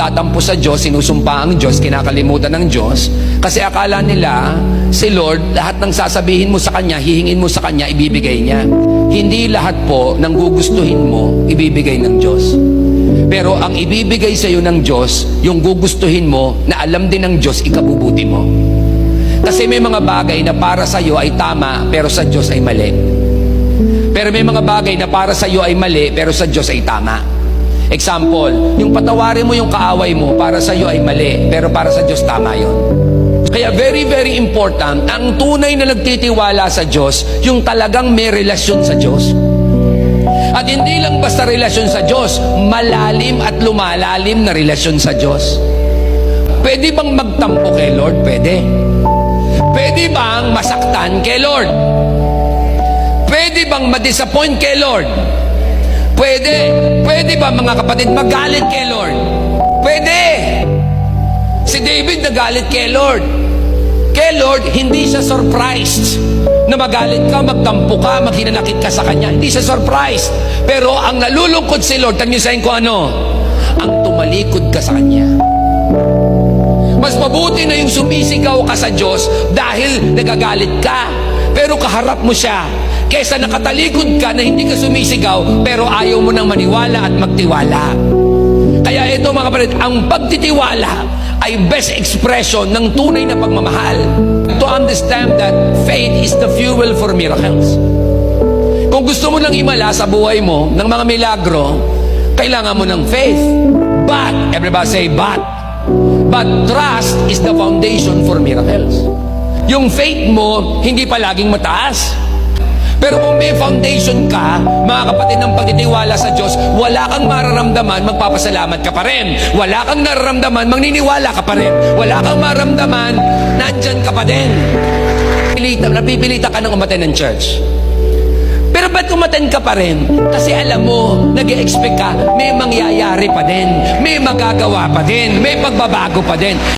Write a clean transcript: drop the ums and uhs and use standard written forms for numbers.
nagtatampo sa Diyos, sinusumpa ang Diyos, kinakalimutan ng Diyos, kasi akala nila si Lord, lahat ng sasabihin mo sa Kanya, hihingin mo sa Kanya, ibibigay niya. Hindi lahat po ng gugustuhin mo, ibibigay ng Diyos. Pero ang ibibigay sa iyo ng Diyos, yung gugustuhin mo, na alam din ng Diyos, ikabubuti mo. Kasi may mga bagay na para sa iyo ay tama, pero sa Diyos ay mali. Pero may mga bagay na para sa iyo ay mali, pero sa Diyos ay tama. Example, yung patawarin mo yung kaaway mo, para sa iyo ay mali, pero para sa Diyos tama yun. Kaya very, very important, ang tunay na nagtitiwala sa Diyos, yung talagang may relasyon sa Diyos. At hindi lang basta relasyon sa Diyos, malalim at lumalalim na relasyon sa Diyos. Pwede bang magtampo kay Lord? Pwede. Pwede bang masaktan kay Lord? Pwede bang ma-disappoint kay Lord? Pwede. Pwede ba mga kapatid magalit kay Lord? Pwede. Si David nagalit kay Lord. Kay Lord, hindi siya surprised na magalit ka, magtampo ka, maghinanakit ka sa Kanya. Hindi siya surprised. Pero ang nalulungkot si Lord, tangisahin ko ano? Ang tumalikod ka sa Kanya. Mas mabuti na yung sumisigaw ka sa Diyos dahil nagagalit ka, pero kaharap mo siya, kesa nakatalikod ka na hindi ka sumisigaw, pero ayaw mo nang maniwala at magtiwala. Kaya ito mga kapatid, ang pagtitiwala ay best expression ng tunay na pagmamahal. To understand that faith is the fuel for miracles. Kung gusto mo nang imala sa buhay mo ng mga milagro, kailangan mo ng faith. But, everybody say but trust is the foundation for miracles. Yung faith mo, hindi pa laging mataas. Pero kung may foundation ka, mga kapatid, ng pagtitiwala sa Diyos, wala kang mararamdaman, magpapasalamat ka pa rin. Wala kang nararamdaman, maniniwala ka pa rin. Wala kang mararamdaman, nandyan ka pa din. Napipilita ka ng umaten ng church. Pero ba't umaten ka pa rin? Kasi alam mo, nag-e-expect ka, may mangyayari pa din, may magagawa pa din, may pagbabago pa din.